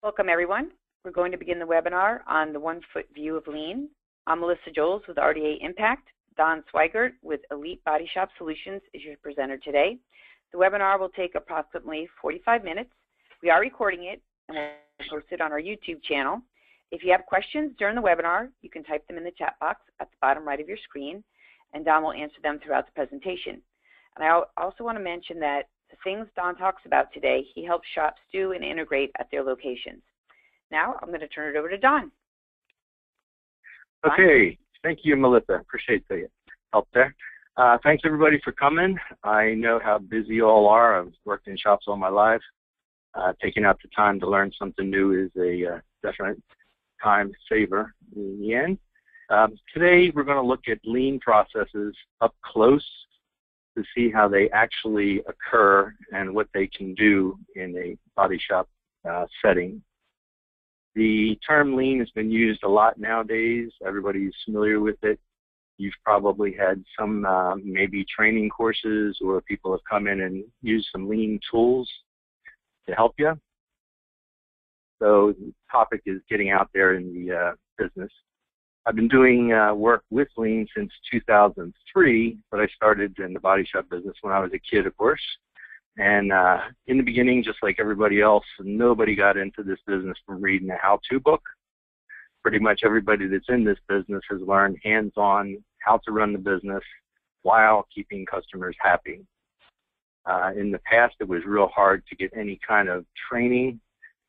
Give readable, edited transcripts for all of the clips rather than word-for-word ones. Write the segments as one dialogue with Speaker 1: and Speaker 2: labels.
Speaker 1: Welcome, everyone. We're going to begin the webinar on the one-foot view of lean. I'm Melissa Jolls with RDA Impact. Don Sweigart with Elite Body Shop Solutions is your presenter today. The webinar will take approximately 45 minutes. We are recording it and we'll post it on our YouTube channel. If you have questions during the webinar, you can type them in the chat box at the bottom right of your screen, and Don will answer them throughout the presentation. And I also want to mention that the things Don talks about today, he helps shops do and integrate at their locations. Now, I'm going to turn it over to Don.
Speaker 2: Okay, thank you, Melissa. Appreciate the help there. Thanks, everybody, for coming. I know how busy you all are. I've worked in shops all my life. Taking out the time to learn something new is a definite time saver in the end. Today, we're going to look at lean processes up close to see how they actually occur and what they can do in a body shop setting. The term lean has been used a lot nowadays. Everybody's familiar with it. You've probably had some maybe training courses, or people have come in and used some lean tools to help you. So the topic is getting out there in the business. I've been doing work with lean since 2003, but I started in the body shop business when I was a kid, of course. And in the beginning, just like everybody else, nobody got into this business from reading a how-to book. Pretty much everybody that's in this business has learned hands-on how to run the business while keeping customers happy. In the past, it was real hard to get any kind of training,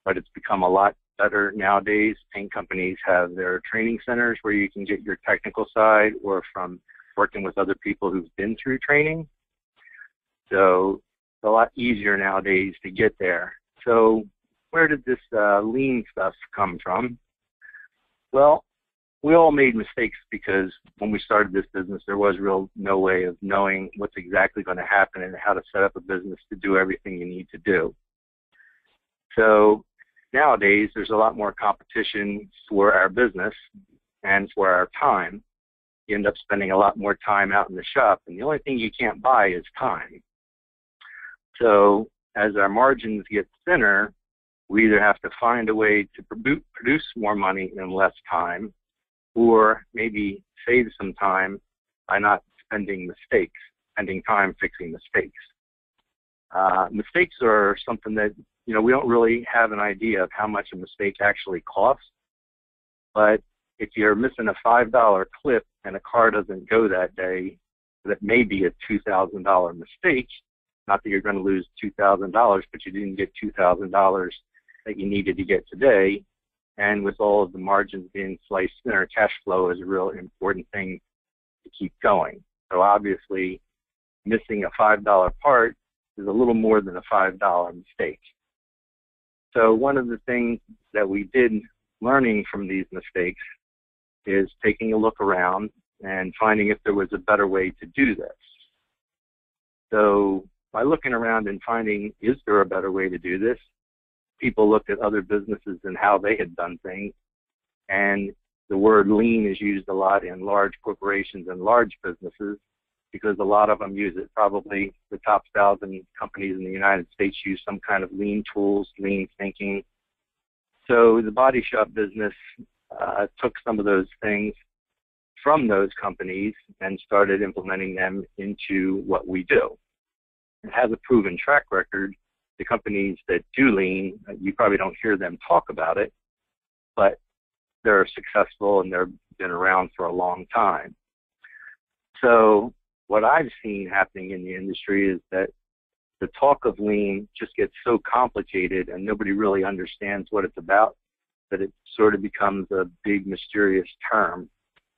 Speaker 2: but it's become a lot better nowadays. Paint companies have their training centers where you can get your technical side, or from working with other people who've been through training. So it's a lot easier nowadays to get there. So where did this lean stuff come from? Well, we all made mistakes because when we started this business, there was no way of knowing what's exactly going to happen and how to set up a business to do everything you need to do. So nowadays, there's a lot more competition for our business and for our time. You end up spending a lot more time out in the shop, and the only thing you can't buy is time. So as our margins get thinner, we either have to find a way to produce more money in less time, or maybe save some time by not spending time fixing mistakes. Mistakes are something that, we don't really have an idea of how much a mistake actually costs. But if you're missing a $5 clip and a car doesn't go that day, that may be a $2,000 mistake. Not that you're going to lose $2,000, but you didn't get $2,000 that you needed to get today. And with all of the margins being sliced thinner, cash flow is a real important thing to keep going. So obviously, missing a $5 part is a little more than a $5 mistake. So one of the things that we did learning from these mistakes is taking a look around and finding if there was a better way to do this. So by looking around and finding, is there a better way to do this? People looked at other businesses and how they had done things. And the word lean is used a lot in large corporations and large businesses because a lot of them use it. Probably the top 1,000 companies in the United States use some kind of lean tools, lean thinking. So the body shop business took some of those things from those companies and started implementing them into what we do. It has a proven track record. The companies that do lean, you probably don't hear them talk about it, but they're successful and they've been around for a long time. So what I've seen happening in the industry is that the talk of lean just gets so complicated and nobody really understands what it's about, that it sort of becomes a big mysterious term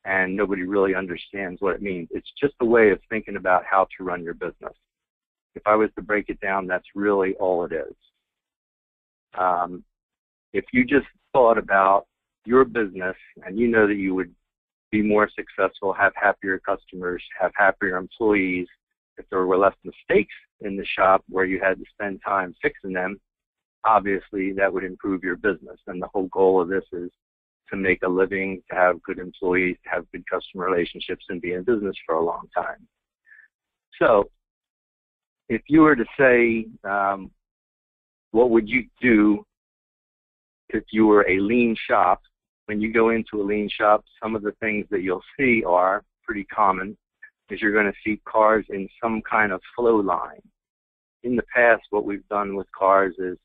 Speaker 2: and nobody really understands what it means. It's just a way of thinking about how to run your business. If I was to break it down, that's really all it is. If you just thought about your business and you know that you would be more successful, have happier customers, have happier employees, if there were less mistakes in the shop where you had to spend time fixing them, obviously that would improve your business. And the whole goal of this is to make a living, to have good employees, to have good customer relationships, and be in business for a long time. So if you were to say, what would you do if you were a lean shop, when you go into a lean shop, some of the things that you'll see are pretty common, is you're going to see cars in some kind of flow line. In the past, what we've done with cars is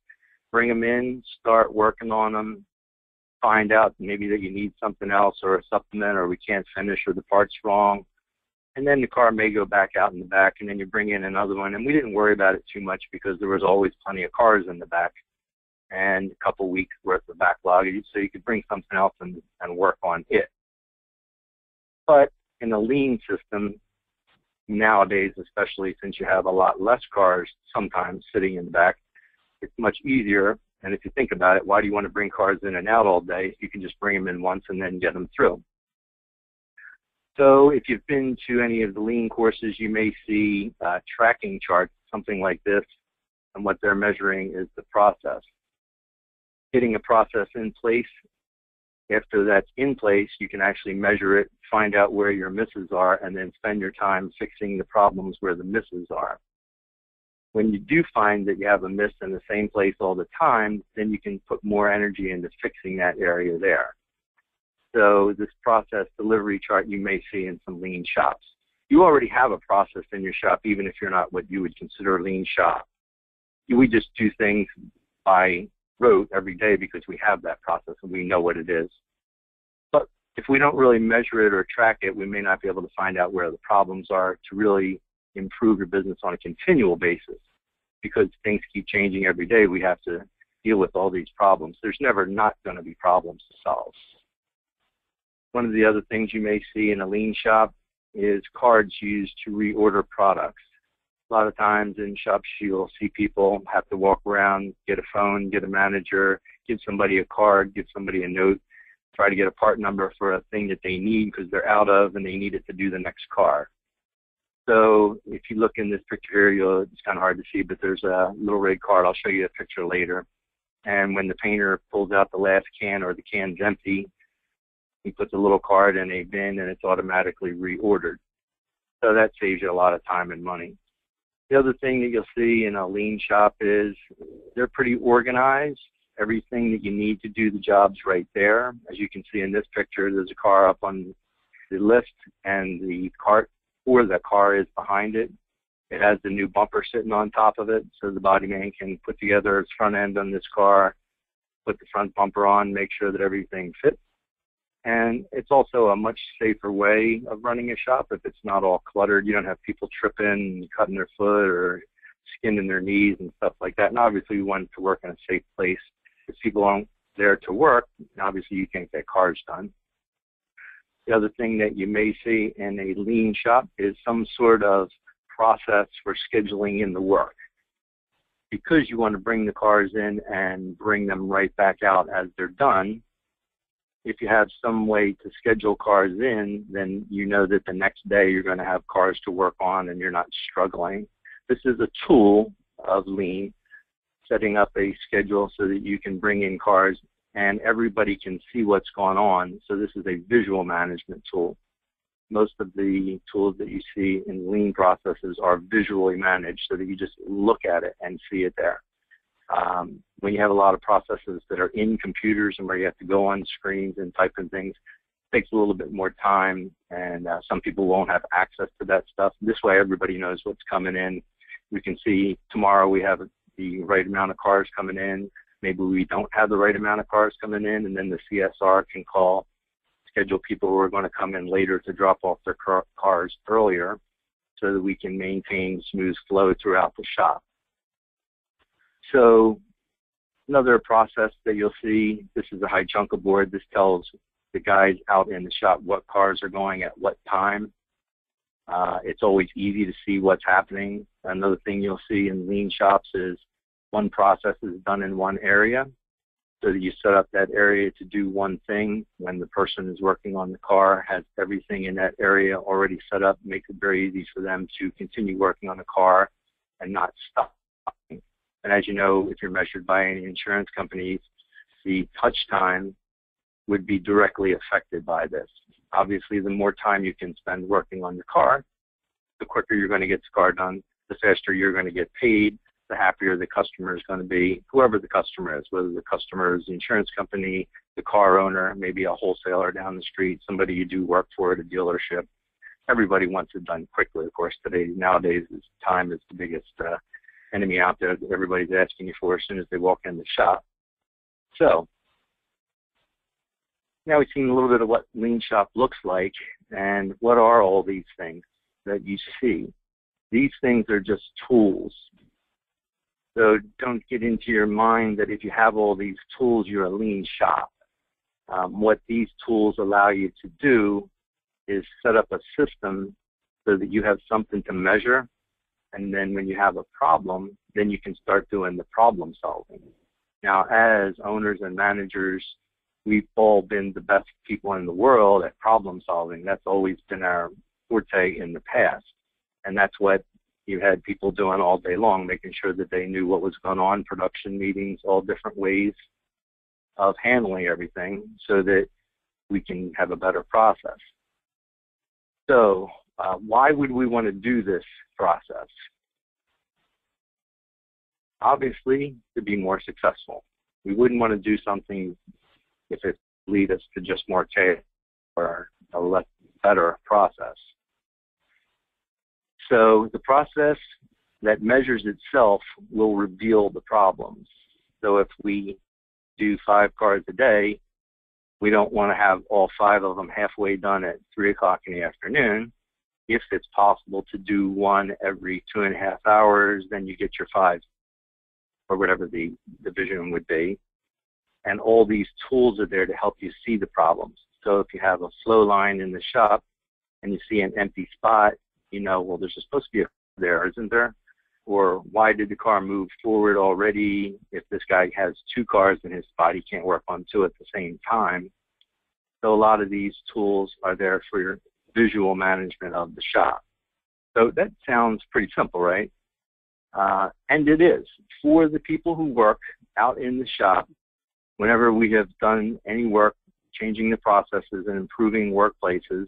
Speaker 2: bring them in, start working on them, find out maybe that you need something else or a supplement or we can't finish or the part's wrong. And then the car may go back out in the back and then you bring in another one. And we didn't worry about it too much because there was always plenty of cars in the back and a couple weeks worth of backlog. So you could bring something else and work on it. But in a lean system, nowadays, especially since you have a lot less cars sometimes sitting in the back, it's much easier. And if you think about it, why do you want to bring cars in and out all day? You can just bring them in once and then get them through. So if you've been to any of the lean courses, you may see tracking charts, something like this, and what they're measuring is the process. Getting a process in place, after that's in place, you can actually measure it, find out where your misses are, and then spend your time fixing the problems where the misses are. When you do find that you have a miss in the same place all the time, then you can put more energy into fixing that area there. So this process delivery chart you may see in some lean shops. You already have a process in your shop, even if you're not what you would consider a lean shop. We just do things by rote every day because we have that process and we know what it is. But if we don't really measure it or track it, we may not be able to find out where the problems are to really improve your business on a continual basis. Because things keep changing every day, we have to deal with all these problems. There's never not going to be problems to solve. One of the other things you may see in a lean shop is cards used to reorder products. A lot of times in shops you'll see people have to walk around, get a phone, get a manager, give somebody a card, give somebody a note, try to get a part number for a thing that they need because they're out of and they need it to do the next car. So if you look in this picture here, it's kind of hard to see, but there's a little red card. I'll show you a picture later. And when the painter pulls out the last can or the can's empty, he puts a little card in a bin and it's automatically reordered. So that saves you a lot of time and money. The other thing that you'll see in a lean shop is they're pretty organized. Everything that you need to do the job's right there. As you can see in this picture, there's a car up on the lift and the cart for the car is behind it. It has the new bumper sitting on top of it, so the body man can put together its front end on this car, put the front bumper on, make sure that everything fits. And it's also a much safer way of running a shop if it's not all cluttered. You don't have people tripping, cutting their foot, or skinning their knees and stuff like that. And obviously we want it to work in a safe place. If people aren't there to work, obviously you can't get cars done. The other thing that you may see in a lean shop is some sort of process for scheduling in the work. Because you want to bring the cars in and bring them right back out as they're done, if you have some way to schedule cars in, then you know that the next day you're going to have cars to work on and you're not struggling. This is a tool of lean, setting up a schedule so that you can bring in cars and everybody can see what's going on. So this is a visual management tool. Most of the tools that you see in lean processes are visually managed so that you just look at it and see it there. When you have a lot of processes that are in computers and where you have to go on screens and type in things, it takes a little bit more time, and some people won't have access to that stuff. This way everybody knows what's coming in. We can see tomorrow we have the right amount of cars coming in. Maybe we don't have the right amount of cars coming in, and then the CSR can call, schedule people who are going to come in later to drop off their cars earlier so that we can maintain smooth flow throughout the shop. So another process that you'll see, this is a high chunker board. This tells the guys out in the shop what cars are going at what time. It's always easy to see what's happening. Another thing you'll see in lean shops is one process is done in one area, so that you set up that area to do one thing. When the person is working on the car, has everything in that area already set up, makes it very easy for them to continue working on the car and not stop. And as you know, if you're measured by any insurance companies, the touch time would be directly affected by this. Obviously, the more time you can spend working on your car, the quicker you're going to get the car done, the faster you're going to get paid, the happier the customer is going to be, whoever the customer is, whether the customer is the insurance company, the car owner, maybe a wholesaler down the street, somebody you do work for at a dealership. Everybody wants it done quickly. Of course, nowadays, time is the biggest enemy out there that everybody's asking you for as soon as they walk in the shop. So now we've seen a little bit of what Lean Shop looks like, and what are all these things that you see. These things are just tools. So don't get into your mind that if you have all these tools, you're a lean shop. What these tools allow you to do is set up a system so that you have something to measure, and then when you have a problem, then you can start doing the problem solving. Now, as owners and managers, we've all been the best people in the world at problem solving. That's always been our forte in the past. And that's what you had people doing all day long, making sure that they knew what was going on, production meetings, all different ways of handling everything so that we can have a better process. So why would we want to do this process? Obviously, to be more successful. We wouldn't want to do something if it lead us to just more chaos or a less better process. So the process that measures itself will reveal the problems. So if we do 5 cars a day, we don't want to have all 5 of them halfway done at 3 o'clock in the afternoon. If it's possible to do one every 2.5 hours, then you get your 5, or whatever the division would be. And all these tools are there to help you see the problems. So if you have a flow line in the shop and you see an empty spot, you know, well, there's supposed to be a car there, isn't there? Or why did the car move forward already if this guy has 2 cars and his body can't work on 2 at the same time? So a lot of these tools are there for your visual management of the shop. So that sounds pretty simple, right? And it is. For the people who work out in the shop, whenever we have done any work, changing the processes and improving workplaces,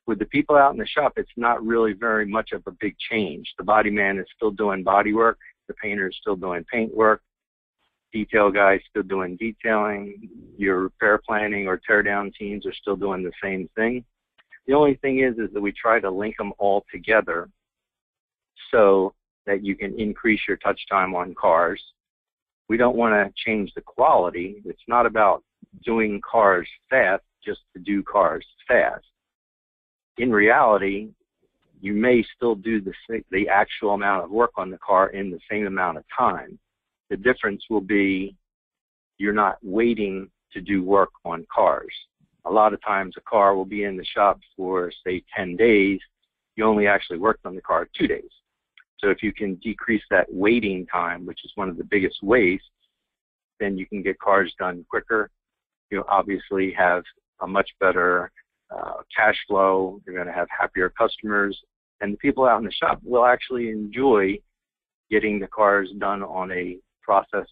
Speaker 2: with the people out in the shop, it's not really very much of a big change. The body man is still doing body work. The painter is still doing paint work. Detail guys still doing detailing. Your repair planning or tear down teams are still doing the same thing. The only thing is that we try to link them all together so that you can increase your touch time on cars. We don't want to change the quality. It's not about doing cars fast just to do cars fast. In reality, you may still do the actual amount of work on the car in the same amount of time. The difference will be you're not waiting to do work on cars. A lot of times a car will be in the shop for, say, 10 days. You only actually worked on the car 2 days. So if you can decrease that waiting time, which is one of the biggest wastes, then you can get cars done quicker. You'll obviously have a much better cash flow. You're going to have happier customers. And the people out in the shop will actually enjoy getting the cars done on a process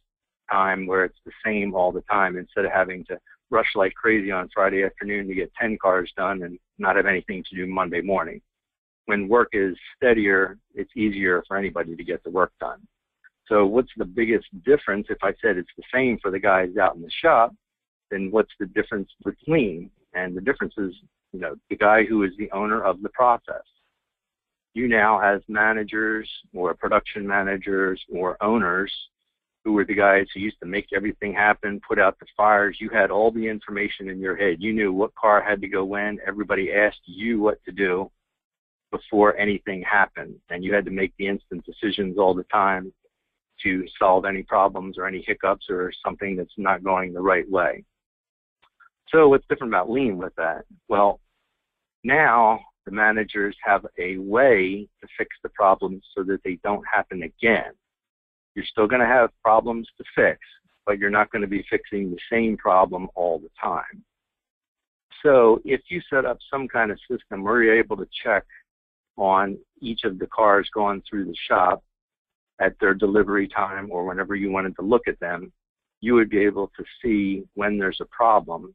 Speaker 2: time where it's the same all the time instead of having to rush like crazy on Friday afternoon to get 10 cars done and not have anything to do Monday morning. When work is steadier, it's easier for anybody to get the work done. So what's the biggest difference? If I said it's the same for the guys out in the shop, then what's the difference with lean? And the difference is, you know, the guy who is the owner of the process. You now, as managers or production managers or owners, who were the guys who used to make everything happen, put out the fires, you had all the information in your head. You knew what car had to go when. Everybody asked you what to do before anything happened. And you had to make the instant decisions all the time to solve any problems or any hiccups or something that's not going the right way. So what's different about lean with that? Well, now the managers have a way to fix the problems so that they don't happen again. You're still going to have problems to fix, but you're not going to be fixing the same problem all the time. So if you set up some kind of system where you're able to check on each of the cars going through the shop at their delivery time or whenever you wanted to look at them, you would be able to see when there's a problem,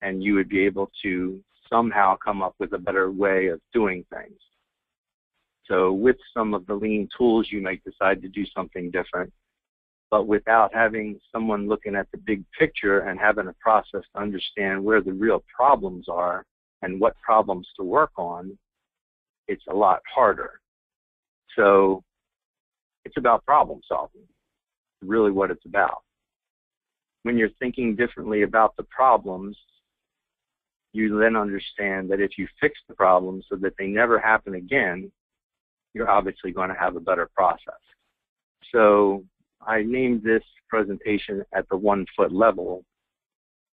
Speaker 2: and you would be able to somehow come up with a better way of doing things. So with some of the lean tools, you might decide to do something different. But without having someone looking at the big picture and having a process to understand where the real problems are and what problems to work on, it's a lot harder. So it's about problem solving, really what it's about. When you're thinking differently about the problems, you then understand that if you fix the problems so that they never happen again, you're obviously going to have a better process. So I named this presentation at the 1 foot level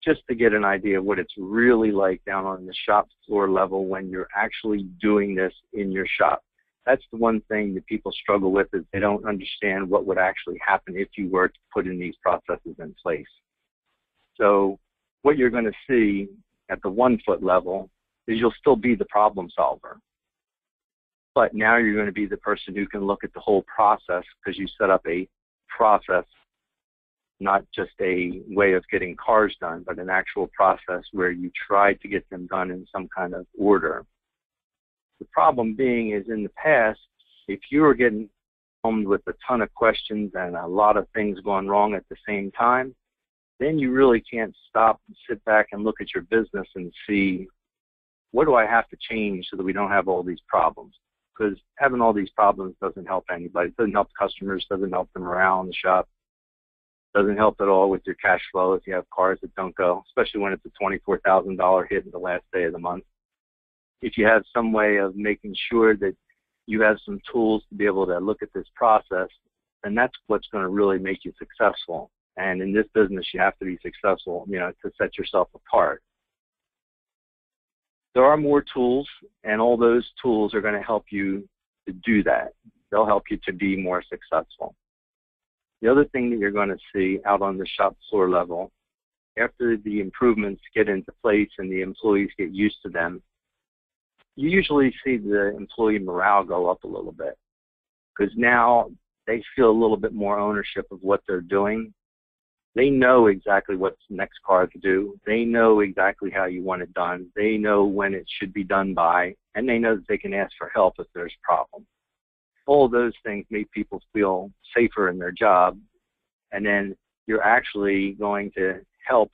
Speaker 2: just to get an idea of what it's really like down on the shop floor level when you're actually doing this in your shop. That's the one thing that people struggle with, is they don't understand what would actually happen if you were to put in these processes in place. So what you're going to see at the 1 foot level is you'll still be the problem solver. But now you're going to be the person who can look at the whole process, because you set up a process, not just a way of getting cars done, but an actual process where you try to get them done in some kind of order. The problem being is, in the past, if you were getting home with a ton of questions and a lot of things going wrong at the same time, then you really can't stop and sit back and look at your business and see, what do I have to change so that we don't have all these problems? Because having all these problems doesn't help anybody. It doesn't help customers, doesn't help them around the shop, doesn't help at all with your cash flow if you have cars that don't go, especially when it's a $24,000 hit in the last day of the month. If you have some way of making sure that you have some tools to be able to look at this process, then that's what's going to really make you successful. And in this business, you have to be successful, to set yourself apart. There are more tools, and all those tools are going to help you to do that. They'll help you to be more successful. The other thing that you're going to see out on the shop floor level, after the improvements get into place and the employees get used to them, you usually see the employee morale go up a little bit, because now they feel a little bit more ownership of what they're doing. They know exactly what's the next car to do. They know exactly how you want it done. They know when it should be done by, and they know that they can ask for help if there's a problem. All of those things make people feel safer in their job, and then you're actually going to help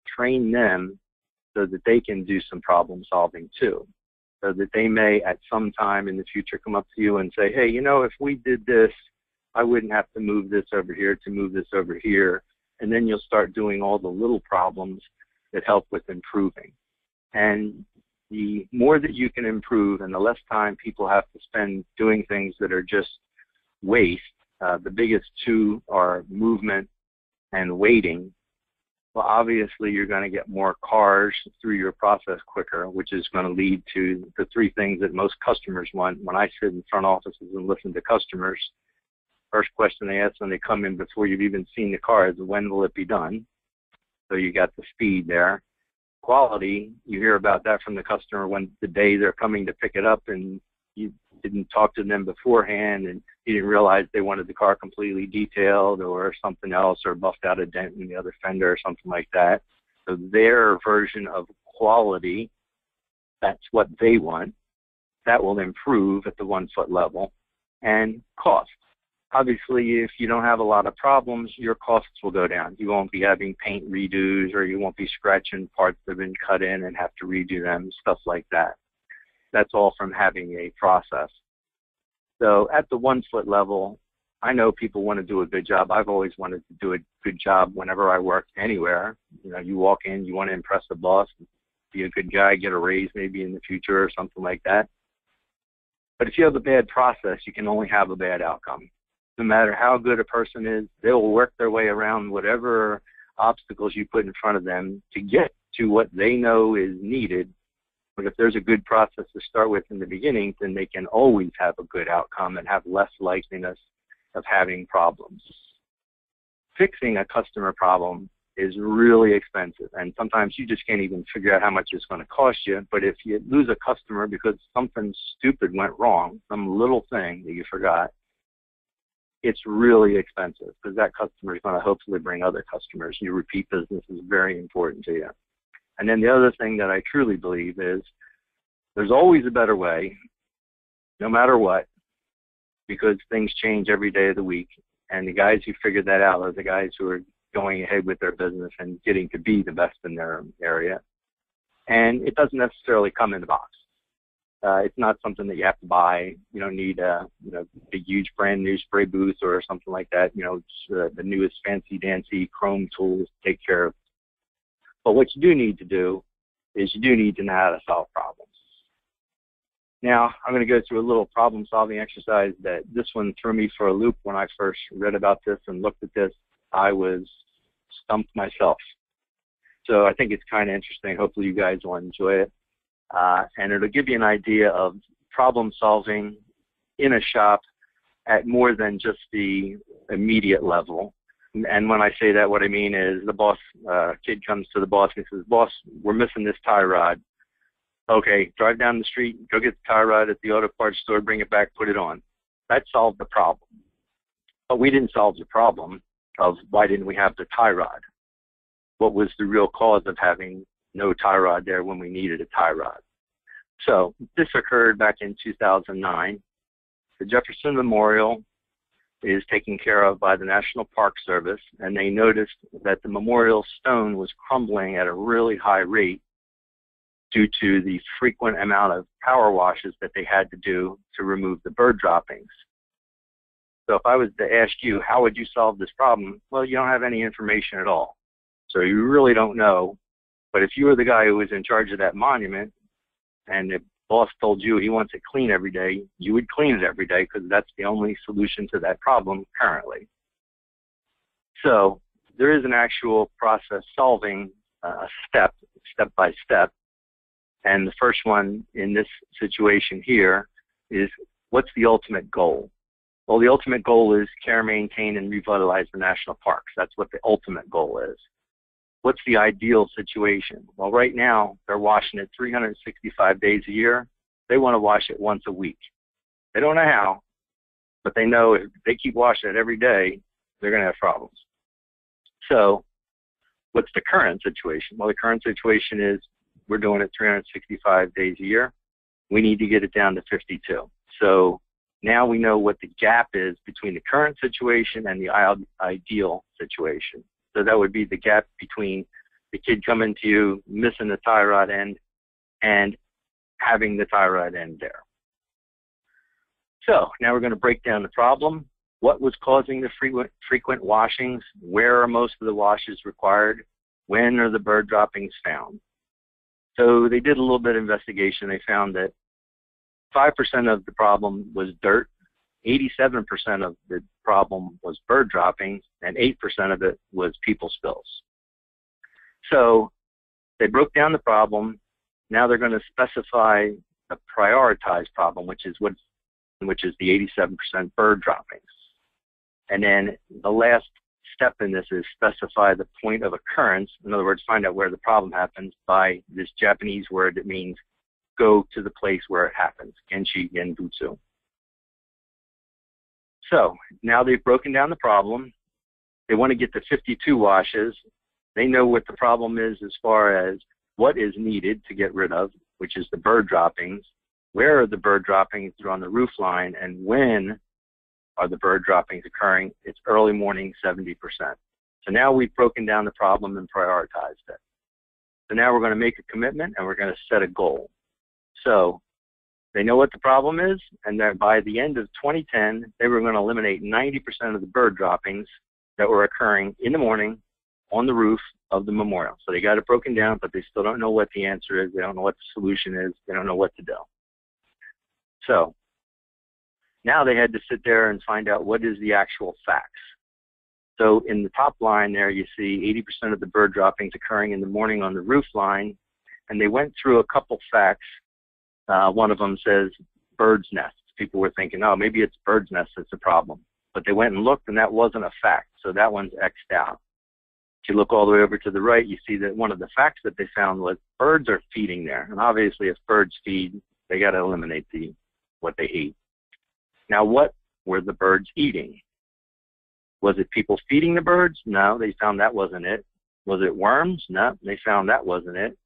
Speaker 2: train them so that they can do some problem solving too, so that they may at some time in the future come up to you and say, hey, if we did this, I wouldn't have to move this over here to move this over here. And then you'll start doing all the little problems that help with improving. And the more that you can improve and the less time people have to spend doing things that are just waste, the biggest two are movement and waiting. Well, obviously, you're going to get more cars through your process quicker, which is going to lead to the three things that most customers want. When I sit in front offices and listen to customers, first question they ask when they come in before you've even seen the car is, when will it be done? So you got the speed there. Quality, you hear about that from the customer when the day they're coming to pick it up and you didn't talk to them beforehand and you didn't realize they wanted the car completely detailed or something else, or buffed out a dent in the other fender or something like that. So their version of quality, that's what they want. That will improve at the 1 foot level. And cost. Obviously, if you don't have a lot of problems, your costs will go down. You won't be having paint redos, or you won't be scratching parts that have been cut in and have to redo them, stuff like that. That's all from having a process. So at the 1 foot level, I know people want to do a good job. I've always wanted to do a good job whenever I work anywhere. You walk in, you want to impress the boss, be a good guy, get a raise maybe in the future or something like that. But if you have a bad process, you can only have a bad outcome. No matter how good a person is, they will work their way around whatever obstacles you put in front of them to get to what they know is needed. But if there's a good process to start with in the beginning, then they can always have a good outcome and have less likeliness of having problems. Fixing a customer problem is really expensive, and sometimes you just can't even figure out how much it's going to cost you. But if you lose a customer because something stupid went wrong, some little thing that you forgot, it's really expensive, because that customer is going to hopefully bring other customers. Your repeat business is very important to you. And then the other thing that I truly believe is there's always a better way, no matter what, because things change every day of the week. And the guys who figured that out are the guys who are going ahead with their business and getting to be the best in their area. And it doesn't necessarily come in the box. It's not something that you have to buy. You don't need a huge brand new spray booth or something like that. It's the newest fancy dancy chrome tools to take care of. But what you do need to do is you do need to know how to solve problems. Now, I'm going to go through a little problem-solving exercise that this one threw me for a loop when I first read about this and looked at this. I was stumped myself. So I think it's kind of interesting. Hopefully you guys will enjoy it. And it'll give you an idea of problem-solving in a shop at more than just the immediate level. And when I say that, what I mean is the boss, kid comes to the boss and says, "Boss, we're missing this tie rod." Okay, drive down the street, go get the tie rod at the auto parts store, bring it back, put it on. That solved the problem. But we didn't solve the problem of why didn't we have the tie rod. What was the real cause of having no tie rod there when we needed a tie rod? So this occurred back in 2009. The Jefferson Memorial is taken care of by the National Park Service, and they noticed that the memorial stone was crumbling at a really high rate due to the frequent amount of power washes that they had to do to remove the bird droppings. So if I was to ask you, how would you solve this problem? Well, you don't have any information at all. So you really don't know. But if you were the guy who was in charge of that monument and the boss told you he wants it clean every day, you would clean it every day because that's the only solution to that problem currently. So there is an actual process solving step by step. And the first one in this situation here is, what's the ultimate goal? Well, the ultimate goal is care, maintain, and revitalize the national parks. That's what the ultimate goal is. What's the ideal situation? Well, right now, they're washing it 365 days a year. They want to wash it once a week. They don't know how, but they know if they keep washing it every day, they're going to have problems. So what's the current situation? Well, the current situation is we're doing it 365 days a year. We need to get it down to 52. So now we know what the gap is between the current situation and the ideal situation. So that would be the gap between the kid coming to you, missing the tie rod end, and having the tie rod end there. So now we're going to break down the problem. What was causing the frequent washings? Where are most of the washes required? When are the bird droppings found? So they did a little bit of investigation. They found that 5% of the problem was dirt, 87% of the problem was bird droppings, and 8% of it was people spills. So they broke down the problem. Now they're going to specify a prioritized problem, which is the 87% bird droppings. And then the last step in this is specify the point of occurrence. In other words, find out where the problem happens by this Japanese word that means go to the place where it happens, genshi genbutsu. So now they've broken down the problem. They want to get to 52 washes. They know what the problem is as far as what is needed to get rid of, which is the bird droppings. Where are the bird droppings? They're on the roof line. And when are the bird droppings occurring? It's early morning, 70%. So now we've broken down the problem and prioritized it. So now we're going to make a commitment and we're going to set a goal. So they know what the problem is, and that by the end of 2010, they were going to eliminate 90% of the bird droppings that were occurring in the morning on the roof of the memorial. So they got it broken down, but they still don't know what the answer is. They don't know what the solution is. They don't know what to do. So now they had to sit there and find out what is the actual facts. So in the top line there, you see 80% of the bird droppings occurring in the morning on the roof line, and they went through a couple facts. One of them says bird's nests. People were thinking, oh, maybe it's bird's nests that's the problem. But they went and looked, and that wasn't a fact, so that one's X'd out. If you look all the way over to the right, you see that one of the facts that they found was birds are feeding there. And obviously, if birds feed, they got to eliminate what they eat. Now, what were the birds eating? Was it people feeding the birds? No, they found that wasn't it. Was it worms? No, they found that wasn't it.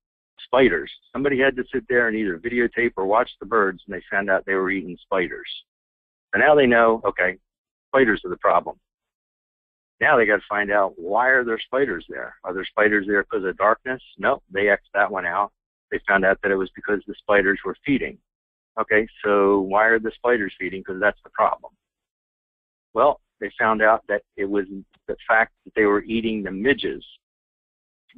Speaker 2: spiders. Somebody had to sit there and either videotape or watch the birds, and they found out they were eating spiders. So now they know, okay, spiders are the problem. Now they got to find out, why are there spiders there? Are there spiders there because of darkness? No, they X'd that one out. They found out that it was because the spiders were feeding. Okay, so why are the spiders feeding? Because that's the problem. Well, they found out that it was the fact that they were eating the midges.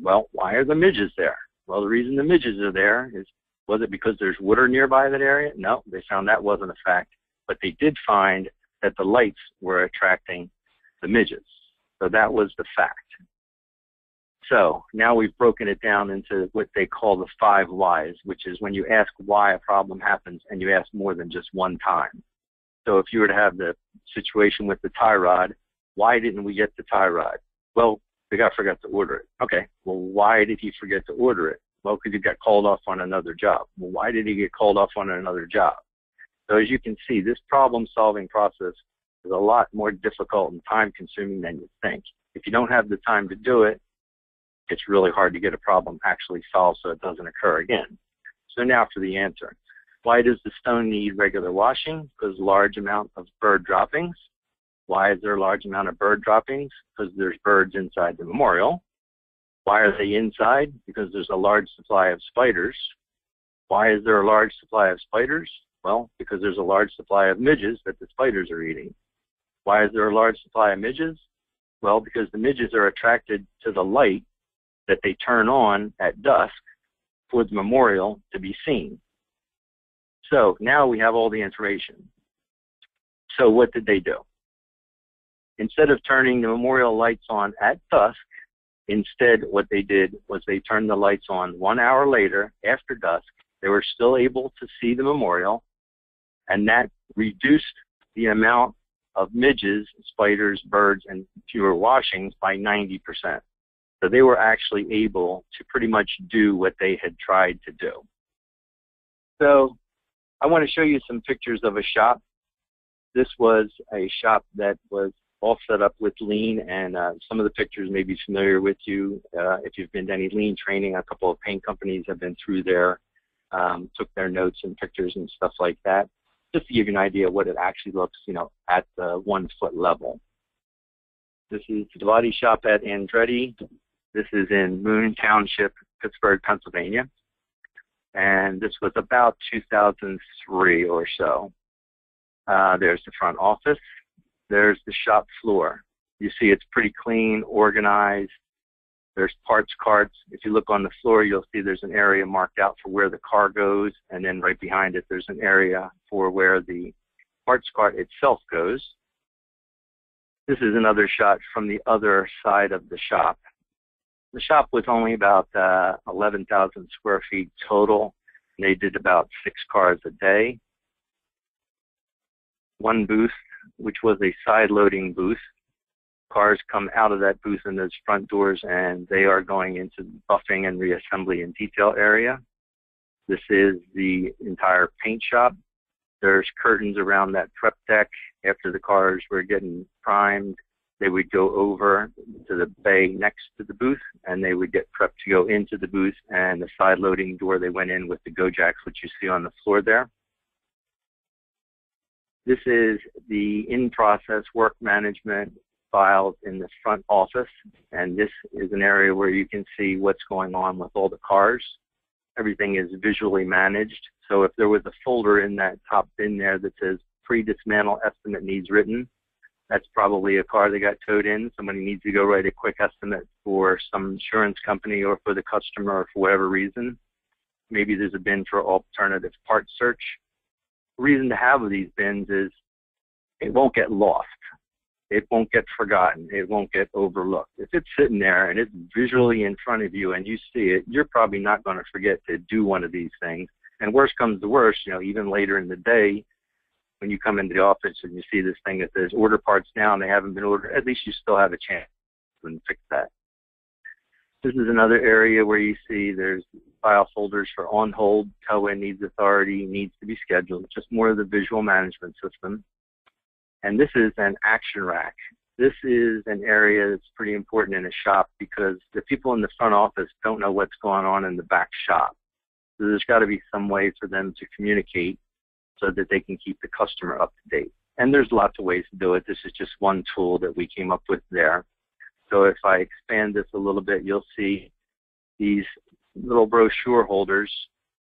Speaker 2: Well, why are the midges there? Well, the reason the midges are there is, was it because there's water nearby that area? No, they found that wasn't a fact. But they did find that the lights were attracting the midges. So that was the fact. So now we've broken it down into what they call the 5 whys, which is when you ask why a problem happens and you ask more than just one time. So if you were to have the situation with the tie rod, why didn't we get the tie rod? Well, the guy forgot to order it. Okay, well, why did he forget to order it? Well, because he got called off on another job. Well, why did he get called off on another job? So as you can see, this problem-solving process is a lot more difficult and time-consuming than you think. If you don't have the time to do it, it's really hard to get a problem actually solved so it doesn't occur again. So now for the answer. Why does the stone need regular washing? Because large amount of bird droppings. Why is there a large amount of bird droppings? Because there's birds inside the memorial. Why are they inside? Because there's a large supply of spiders. Why is there a large supply of spiders? Well, because there's a large supply of midges that the spiders are eating. Why is there a large supply of midges? Well, because the midges are attracted to the light that they turn on at dusk for the memorial to be seen. So now we have all the information. So what did they do? Instead of turning the memorial lights on at dusk, instead what they did was they turned the lights on 1 hour later after dusk. They were still able to see the memorial, and that reduced the amount of midges, spiders, birds, and fewer washings by 90%. So they were actually able to pretty much do what they had tried to do. So I want to show you some pictures of a shop. This was a shop that was all set up with lean, and some of the pictures may be familiar with you. If you've been to any lean training, a couple of paint companies have been through there, took their notes and pictures and stuff like that, just to give you an idea of what it actually looks, you know, at the 1 foot level. This is the body shop at Andretti. This is in Moon Township, Pittsburgh, Pennsylvania. And this was about 2003 or so. There's the front office. There's the shop floor. You see it's pretty clean, organized. There's parts carts. If you look on the floor, you'll see there's an area marked out for where the car goes, and then right behind it, there's an area for where the parts cart itself goes. This is another shot from the other side of the shop. The shop was only about 11,000 square feet total. And they did about 6 cars a day. One booth, which was a side-loading booth. Cars come out of that booth in those front doors, and they are going into the buffing and reassembly and detail area. This is the entire paint shop. There's curtains around that prep deck. After the cars were getting primed, they would go over to the bay next to the booth, and they would get prepped to go into the booth, and the side-loading door they went in with the go jacks, which you see on the floor there. This is the in-process work management files in the front office, and this is an area where you can see what's going on with all the cars. Everything is visually managed, so if there was a folder in that top bin there that says pre-dismantle estimate needs written, that's probably a car that got towed in. Somebody needs to go write a quick estimate for some insurance company or for the customer or for whatever reason. Maybe there's a bin for alternative part search. The reason to have these bins is it won't get lost. It won't get forgotten. It won't get overlooked. If it's sitting there and it's visually in front of you and you see it, you're probably not going to forget to do one of these things. And worst comes to worst, you know, even later in the day, when you come into the office and you see this thing that says order parts now and they haven't been ordered, at least you still have a chance to fix that. This is another area where you see there's file folders for on hold, tow-in needs authority, needs to be scheduled, just more of the visual management system. And this is an action rack. This is an area that's pretty important in a shop because the people in the front office don't know what's going on in the back shop. So there's got to be some way for them to communicate so that they can keep the customer up to date. And there's lots of ways to do it. This is just one tool that we came up with there. So if I expand this a little bit, you'll see these little brochure holders.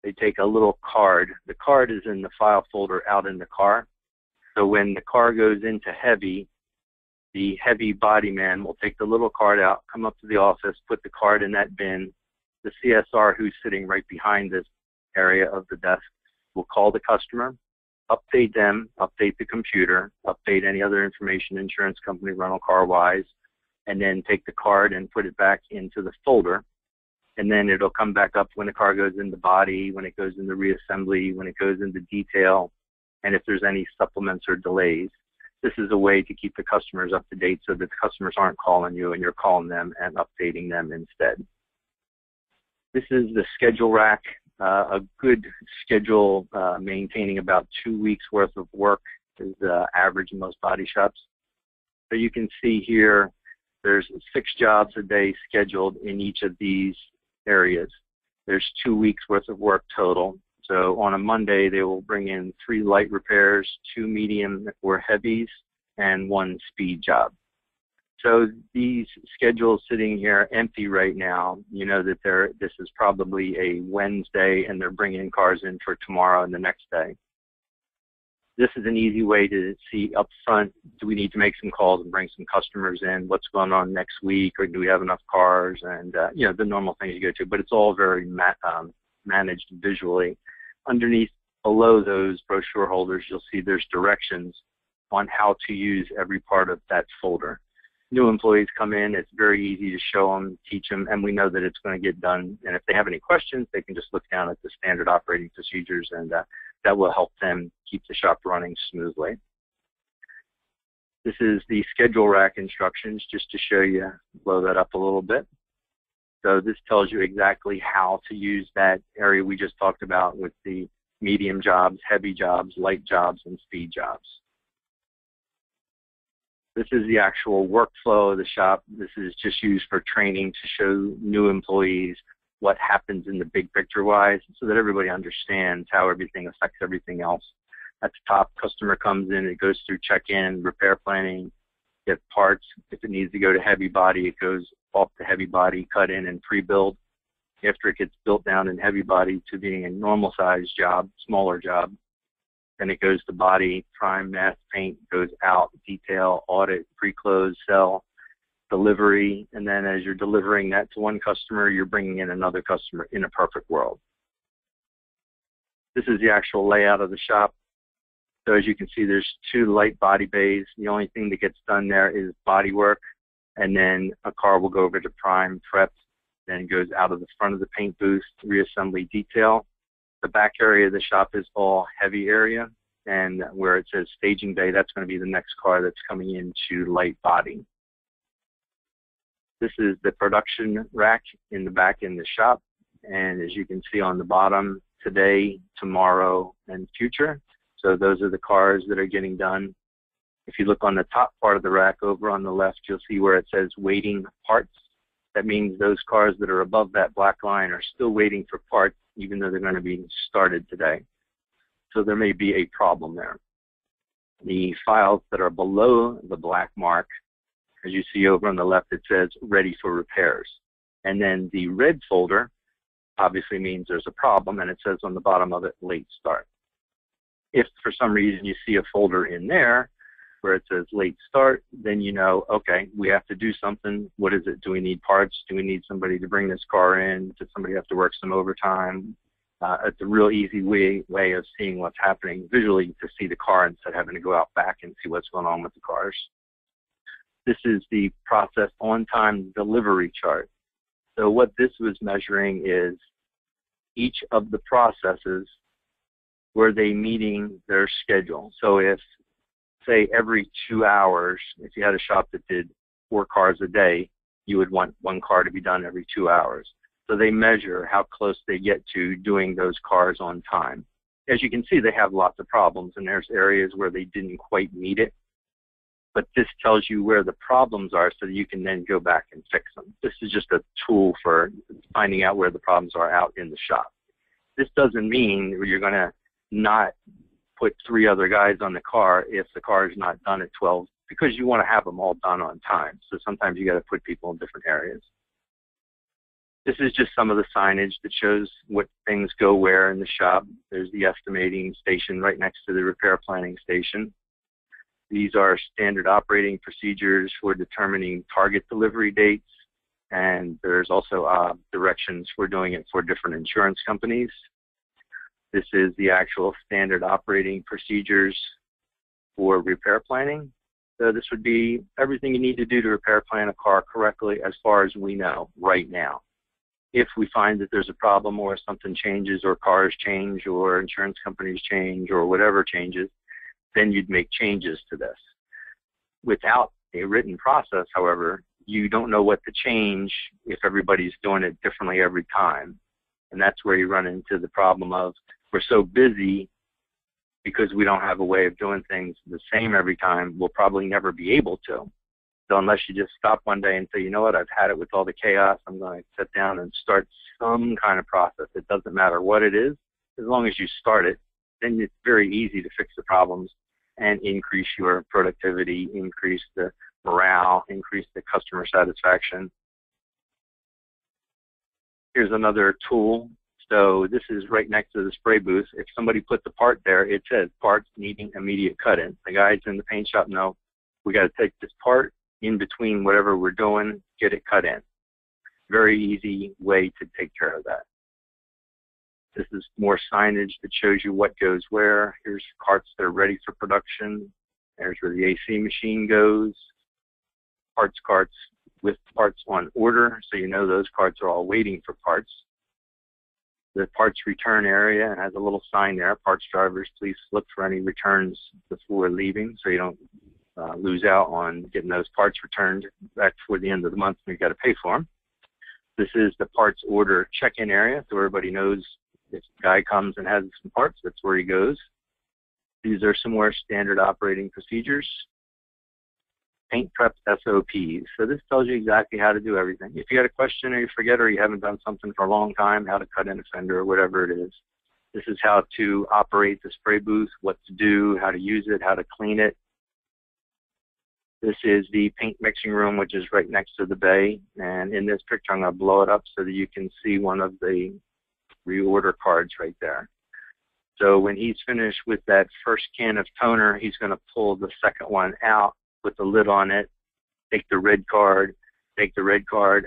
Speaker 2: They take a little card. The card is in the file folder out in the car. So when the car goes into heavy, the heavy body man will take the little card out, come up to the office, put the card in that bin. The CSR, who's sitting right behind this area of the desk, will call the customer, update them, update the computer, update any other information, insurance company, rental car wise, and then take the card and put it back into the folder. And then it'll come back up when the car goes into body, when it goes into reassembly, when it goes into detail, and if there's any supplements or delays. This is a way to keep the customers up to date so that the customers aren't calling you and you're calling them and updating them instead. This is the schedule rack. A good schedule maintaining about 2 weeks worth of work is the average in most body shops. So you can see here there's 6 jobs a day scheduled in each of these areas. There's 2 weeks worth of work total. So on a Monday, they will bring in 3 light repairs, 2 medium or heavies, and 1 speed job. So these schedules sitting here empty right now, you know that this is probably a Wednesday and they're bringing cars in for tomorrow and the next day. This is an easy way to see up front, do we need to make some calls and bring some customers in? What's going on next week? Or do we have enough cars? And, you know, the normal things you go to, but it's all very managed visually. Underneath, below those brochure holders, you'll see there's directions on how to use every part of that folder. New employees come in, it's very easy to show them, teach them, and we know that it's going to get done. And if they have any questions, they can just look down at the standard operating procedures, and that will help them keep the shop running smoothly. This is the schedule rack instructions, just to show you, blow that up a little bit. So this tells you exactly how to use that area we just talked about with the medium jobs, heavy jobs, light jobs, and speed jobs. This is the actual workflow of the shop. This is just used for training to show new employees what happens in the big picture-wise so that everybody understands how everything affects everything else. At the top, customer comes in, it goes through check-in, repair planning, get parts. If it needs to go to heavy body, it goes off the heavy body, cut in, and pre-build. After it gets built down in heavy body to being a normal-sized job, smaller job, then it goes to body, prime, mask, paint, goes out, detail, audit, pre-close, sell, delivery, and then as you're delivering that to one customer, you're bringing in another customer in a perfect world. This is the actual layout of the shop. So as you can see, there's 2 light body bays. The only thing that gets done there is body work, and then a car will go over to prime, prep, then goes out of the front of the paint booth, reassembly, detail. The back area of the shop is all heavy area, and where it says staging bay, that's going to be the next car that's coming into light body. This is the production rack in the back in the shop, and as you can see on the bottom, today, tomorrow, and future. So those are the cars that are getting done. If you look on the top part of the rack over on the left, you'll see where it says waiting parts. That means those cars that are above that black line are still waiting for parts, even though they're going to be started today. So there may be a problem there. The files that are below the black mark, as you see over on the left, it says ready for repairs. And then the red folder obviously means there's a problem, and it says on the bottom of it, late start. If for some reason you see a folder in there where it says late start, then you know, okay, we have to do something. What is it? Do we need parts? Do we need somebody to bring this car in? Does somebody have to work some overtime? It's a real easy way of seeing what's happening visually to see the car instead of having to go out back and see what's going on with the cars. This is the process on-time delivery chart. So what this was measuring is each of the processes, were they meeting their schedule? So if, say, every 2 hours, if you had a shop that did 4 cars a day, you would want 1 car to be done every 2 hours. So they measure how close they get to doing those cars on time. As you can see, they have lots of problems, and there's areas where they didn't quite meet it. but this tells you where the problems are so that you can then go back and fix them. This is just a tool for finding out where the problems are out in the shop. This doesn't mean you're going to not put 3 other guys on the car if the car is not done at 12, because you want to have them all done on time. So sometimes you got to put people in different areas. This is just some of the signage that shows what things go where in the shop. There's the estimating station right next to the repair planning station. These are standard operating procedures for determining target delivery dates, and there's also directions for doing it for different insurance companies. This is the actual standard operating procedures for repair planning. So this would be everything you need to do to repair plan a car correctly as far as we know right now. If we find that there's a problem or something changes or cars change or insurance companies change or whatever changes, then you'd make changes to this. Without a written process, however, you don't know what to change if everybody's doing it differently every time. And that's where you run into the problem of we're so busy because we don't have a way of doing things the same every time, we'll probably never be able to. So unless you just stop one day and say, you know what, I've had it with all the chaos, I'm going to sit down and start some kind of process. It doesn't matter what it is, as long as you start it, then it's very easy to fix the problems and increase your productivity, increase the morale, increase the customer satisfaction. Here's another tool. So this is right next to the spray booth. If somebody puts a part there, it says parts needing immediate cut-in. The guys in the paint shop know we got to take this part in between whatever we're doing, get it cut in. Very easy way to take care of that. This is more signage that shows you what goes where. Here's carts that are ready for production. There's where the AC machine goes. Parts carts with parts on order, so you know those carts are all waiting for parts. The parts return area has a little sign there. Parts drivers, please look for any returns before leaving so you don't lose out on getting those parts returned back before the end of the month when you've got to pay for them. This is the parts order check-in area, so everybody knows if the guy comes and has some parts, that's where he goes. These are some more standard operating procedures. Paint prep SOPs. So this tells you exactly how to do everything. If you got a question or you forget or you haven't done something for a long time, how to cut in a fender or whatever it is. This is how to operate the spray booth, what to do, how to use it, how to clean it. This is the paint mixing room, which is right next to the bay. And in this picture, I'm going to blow it up so that you can see one of the reorder cards right there. So when he's finished with that first can of toner, he's going to pull the second one out, put the lid on it, take the red card,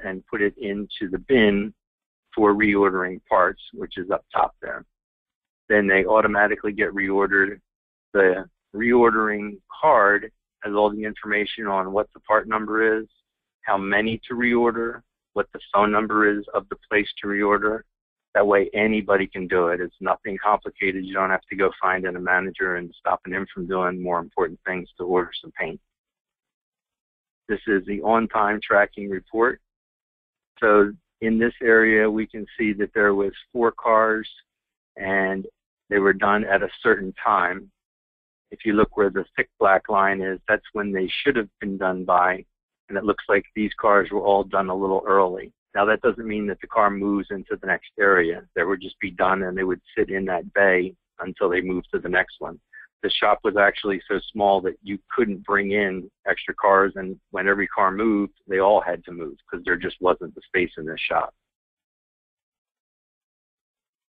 Speaker 2: and put it into the bin for reordering parts, which is up top there. Then they automatically get reordered. The reordering card has all the information on what the part number is, how many to reorder, what the phone number is of the place to reorder. That way anybody can do it. It's nothing complicated. You don't have to go find a manager and stopping him from doing more important things to order some paint. This is the on-time tracking report. So in this area, we can see that there was 4 cars and they were done at a certain time. If you look where the thick black line is, that's when they should have been done by, and it looks like these cars were all done a little early. Now that doesn't mean that the car moves into the next area. They would just be done and they would sit in that bay until they move to the next one. The shop was actually so small that you couldn't bring in extra cars, and when every car moved, they all had to move because there just wasn't the space in this shop.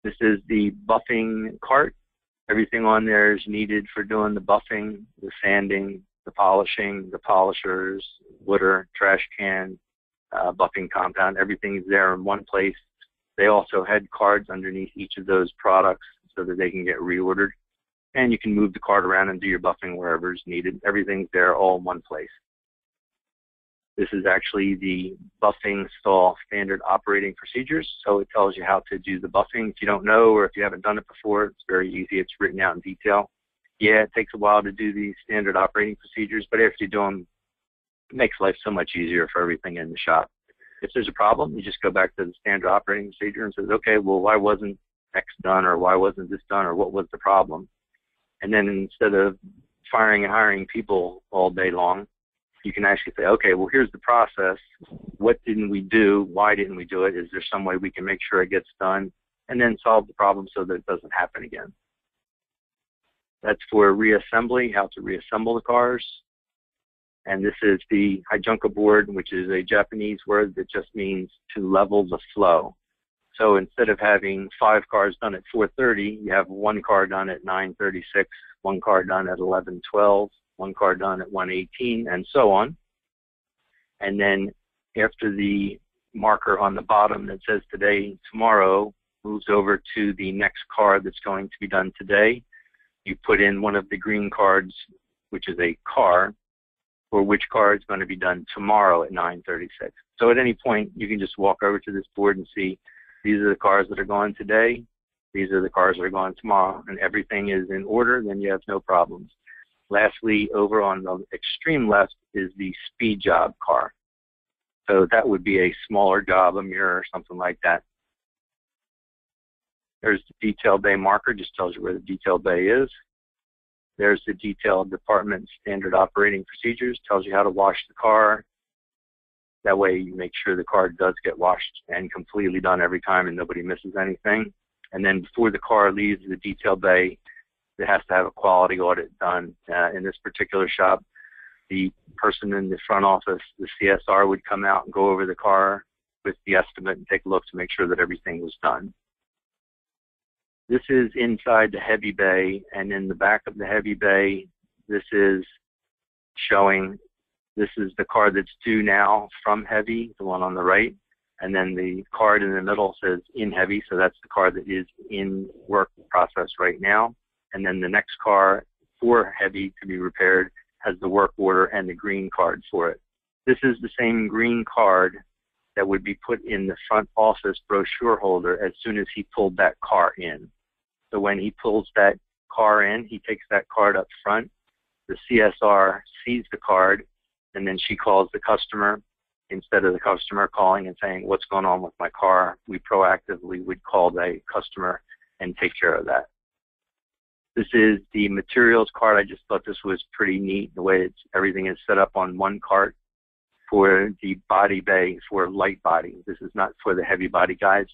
Speaker 2: This is the buffing cart. Everything on there is needed for doing the buffing, the sanding, the polishing, the polishers, water, trash can, buffing compound. Everything's there in one place. They also had cards underneath each of those products so that they can get reordered. And you can move the card around and do your buffing wherever is needed. Everything's there all in one place. This is actually the buffing stall standard operating procedures. So it tells you how to do the buffing. If you don't know or if you haven't done it before, it's very easy. It's written out in detail. Yeah, it takes a while to do these standard operating procedures, but after you do them, it makes life so much easier for everything in the shop. If there's a problem, you just go back to the standard operating procedure and says, okay, well, why wasn't X done, or why wasn't this done, or what was the problem? And then instead of firing and hiring people all day long. You can actually say, okay, well, here's the process. What didn't we do? Why didn't we do it? Is there some way we can make sure it gets done? And then solve the problem so that it doesn't happen again. That's for reassembly, how to reassemble the cars. And this is the hijunka board, which is a Japanese word that just means to level the flow. So instead of having 5 cars done at 4:30, you have 1 car done at 9:36, 1 car done at 11:12, 1 car done at 1:18, and so on. And then after the marker on the bottom that says today, tomorrow, moves over to the next car that's going to be done today, you put in one of the green cards, which is a car, for which car is going to be done tomorrow at 9:36. So at any point, you can just walk over to this board and see, these are the cars that are going today, these are the cars that are going tomorrow, and everything is in order, then you have no problems. Lastly, over on the extreme left is the speed job car. So that would be a smaller job, a mirror, or something like that. There's the detail bay marker, just tells you where the detail bay is. There's the detail department standard operating procedures, tells you how to wash the car. That way you make sure the car does get washed and completely done every time and nobody misses anything. And then before the car leaves the detail bay, it has to have a quality audit done. In this particular shop, the person in the front office, the CSR, would come out and go over the car with the estimate and take a look to make sure that everything was done. This is inside the heavy bay, and in the back of the heavy bay, this is showing, this is the car that's due now from heavy, the one on the right, and then the card in the middle says in heavy, so that's the car that is in work process right now. And then the next car for heavy to be repaired has the work order and the green card for it. This is the same green card that would be put in the front office brochure holder as soon as he pulled that car in. So when he pulls that car in, he takes that card up front. The CSR sees the card, and then she calls the customer. Instead of the customer calling and saying, what's going on with my car, we proactively would call the customer and take care of that. This is the materials card. I just thought this was pretty neat, the way everything is set up on one cart for the body bay for light body. This is not for the heavy body guys.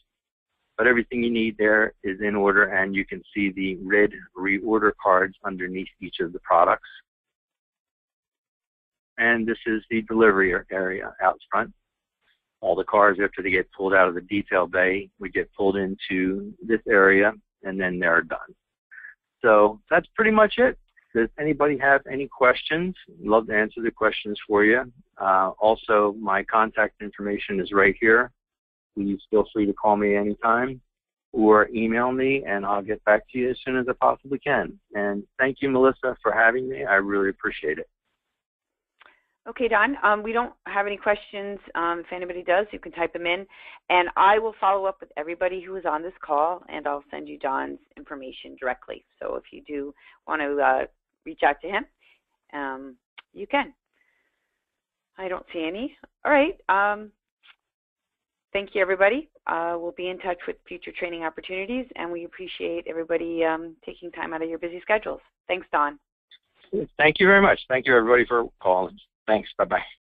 Speaker 2: But everything you need there is in order, and you can see the red reorder cards underneath each of the products. And this is the delivery area out front. All the cars, after they get pulled out of the detail bay, would get pulled into this area, and then they're done. So that's pretty much it. Does anybody have any questions? I'd love to answer the questions for you. Also, my contact information is right here. Please feel free to call me anytime or email me, and I'll get back to you as soon as I possibly can. And thank you, Melissa, for having me. I really appreciate it.
Speaker 1: Okay, Don, we don't have any questions. If anybody does, you can type them in. And I will follow up with everybody who is on this call, and I'll send you Don's information directly. So if you do want to reach out to him, you can. I don't see any. All right. Thank you, everybody. We'll be in touch with future training opportunities, and we appreciate everybody taking time out of your busy schedules. Thanks, Don.
Speaker 2: Thank you very much. Thank you, everybody, for calling. Thanks. Bye-bye.